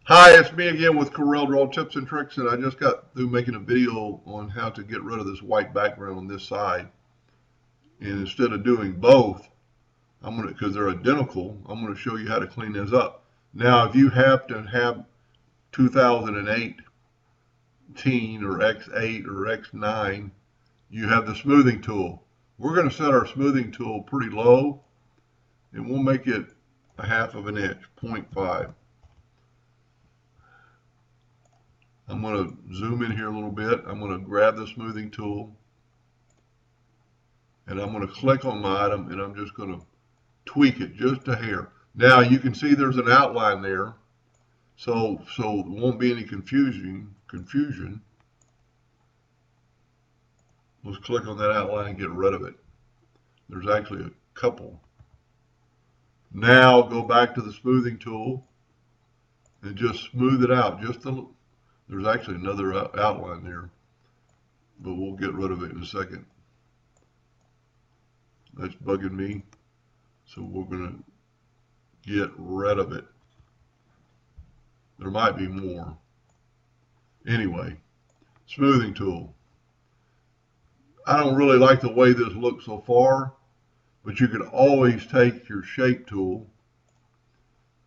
Hi, it's me again with Corel Draw Tips and Tricks, and I just got through making a video on how to get rid of this white background on this side. And instead of doing both, because they're identical, I'm gonna show you how to clean this up. Now, if you happen to have 2018 or X8 or X9, you have the smoothing tool. We're gonna set our smoothing tool pretty low, and we'll make it a half of an inch, 0.5. I'm going to zoom in here a little bit. I'm going to grab the smoothing tool and I'm going to click on my item and I'm just going to tweak it just a hair. Now you can see there's an outline there, so there won't be any confusion. Let's click on that outline and get rid of it. There's actually a couple. Now go back to the smoothing tool and just smooth it out. There's actually another outline there, but we'll get rid of it in a second. That's bugging me, so we're going to get rid of it. There might be more. Anyway, smoothing tool. I don't really like the way this looks so far, but you can always take your shape tool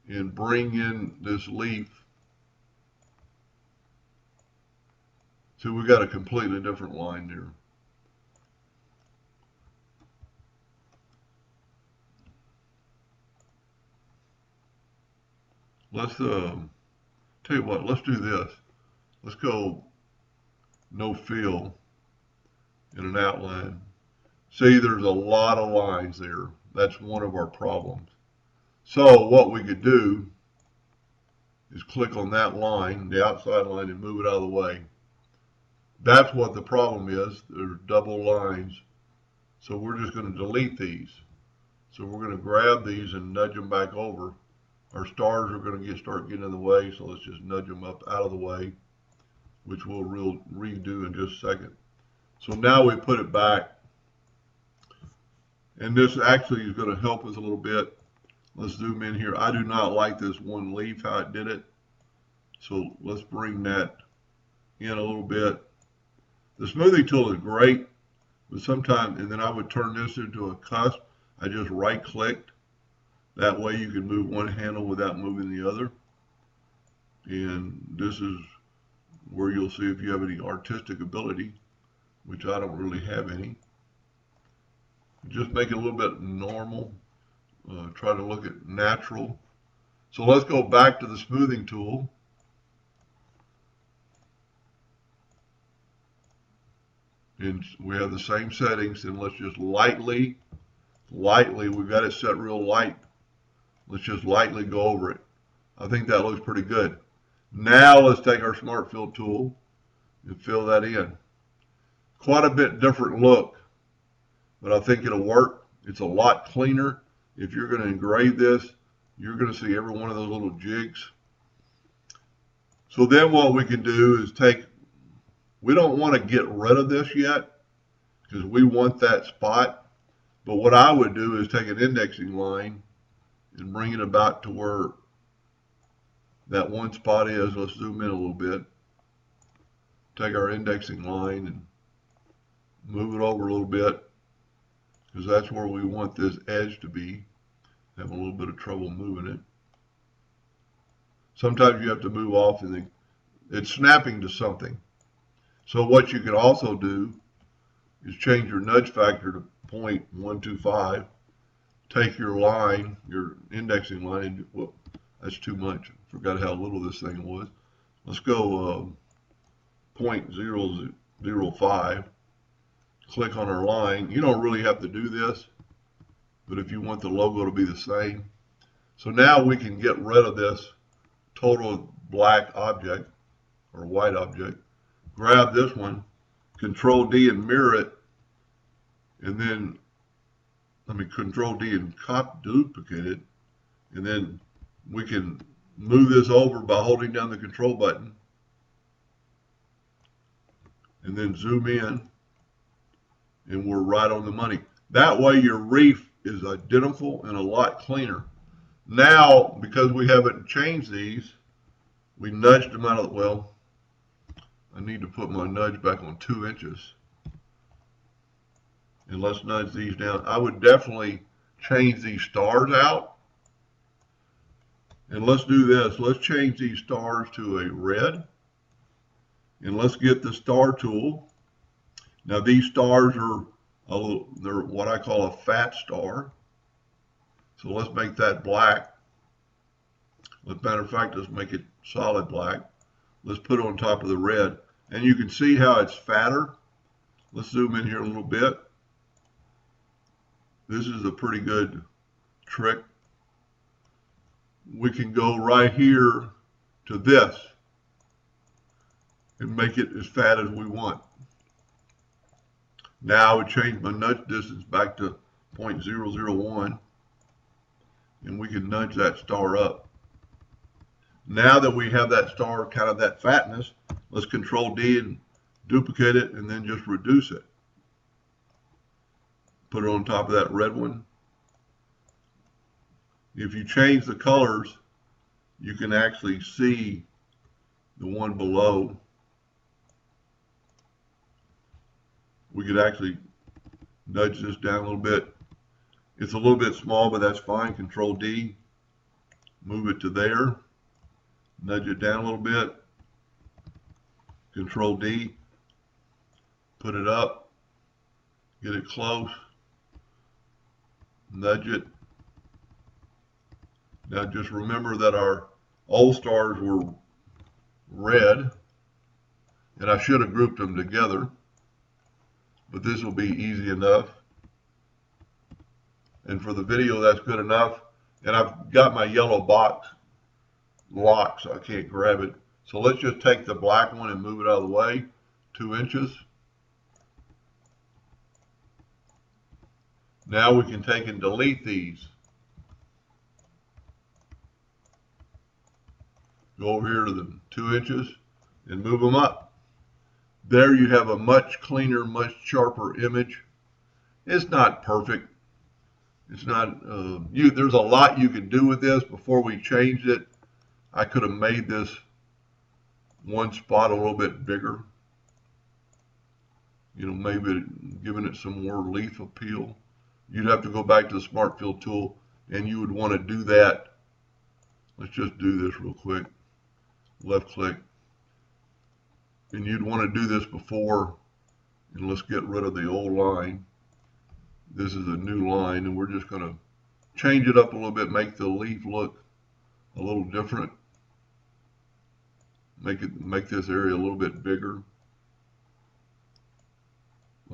and bring in this leaf. So we got a completely different line there. Let's tell you what, let's do this. Let's go no fill in an outline. See, there's a lot of lines there. That's one of our problems. So what we could do is click on that line, the outside line, and move it out of the way. That's what the problem is. There's double lines. So we're just going to delete these. So we're going to grab these and nudge them back over. Our stars are going to start getting in the way, so let's just nudge them up out of the way, which we'll redo in just a second. So now we put it back, and this actually is going to help us a little bit. Let's zoom in here. I do not like this one leaf, how it did it. So let's bring that in a little bit. The smoothing tool is great, but sometimes, and then I would turn this into a cusp. I just right clicked. That way you can move one handle without moving the other. And this is where you'll see if you have any artistic ability, which I don't really have any. Just make it a little bit normal. Try to look at natural. So let's go back to the smoothing tool. And we have the same settings, and let's just lightly, we've got it set real light. Let's just lightly go over it. I think that looks pretty good. Now let's take our Smart Fill tool and fill that in. Quite a bit different look, but I think it'll work. It's a lot cleaner. If you're going to engrave this, you're going to see every one of those little jigs. So then what we can do is we don't want to get rid of this yet because we want that spot. But what I would do is take an indexing line and bring it about to where that one spot is. Let's zoom in a little bit. Take our indexing line and move it over a little bit because that's where we want this edge to be. Have a little bit of trouble moving it. Sometimes you have to move off and it's snapping to something. So what you can also do is change your nudge factor to 0.125. Take your line, your indexing line, and well, that's too much. Forgot how little this thing was. Let's go 0.005. Click on our line. You don't really have to do this, but if you want the logo to be the same. So now we can get rid of this total black object or white object. Grab this one, Control D and mirror it, and then Control D and duplicate it, and then we can move this over by holding down the control button, and then zoom in, and we're right on the money. That way your reef is identical and a lot cleaner. Now, because we haven't changed these, We nudged them out of the, well, I need to put my nudge back on 2 inches. And let's nudge these down. I would definitely change these stars out. And let's do this. Let's change these stars to a red. And let's get the star tool. Now these stars are they're what I call a fat star. So let's make that black. As a matter of fact, let's make it solid black. Let's put it on top of the red. And you can see how it's fatter. Let's zoom in here a little bit. This is a pretty good trick. We can go right here to this and make it as fat as we want. Now I would change my nudge distance back to 0.001 and we can nudge that star up. Now that we have that star, kind of that fatness, let's Control D and duplicate it and then just reduce it. Put it on top of that red one. If you change the colors, you can actually see the one below. We could actually nudge this down a little bit. It's a little bit small, but that's fine. Control D, move it to there, nudge it down a little bit. Control D, put it up, get it close, nudge it. Now just remember that our old stars were red, and I should have grouped them together, but this will be easy enough. And for the video, that's good enough. And I've got my yellow box locked, so I can't grab it. So let's just take the black one and move it out of the way, 2 inches. Now we can take and delete these. Go over here to the 2 inches and move them up. There you have a much cleaner, much sharper image. It's not perfect. It's not, there's a lot you can do with this. Before we changed it, I could have made this one spot a little bit bigger. You know, maybe giving it some more leaf appeal. You'd have to go back to the Smart Fill tool and you would want to do that. Let's just do this real quick. Left click. And you'd want to do this before, and let's get rid of the old line. This is a new line, and we're just going to change it up a little bit, make the leaf look a little different. Make this area a little bit bigger.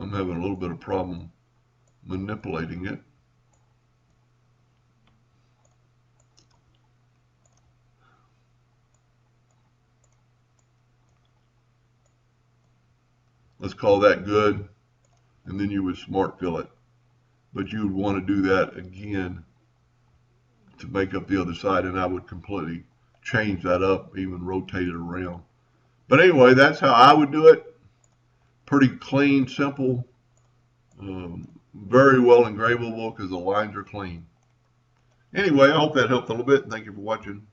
I'm having a little bit of problem manipulating it. Let's call that good, and then you would Smart Fill it. But you would want to do that again to make up the other side, and I would completely change that up, even rotate it around. But anyway, that's how I would do it. Pretty clean, simple, very well engravable because the lines are clean. Anyway, I hope that helped a little bit. Thank you for watching.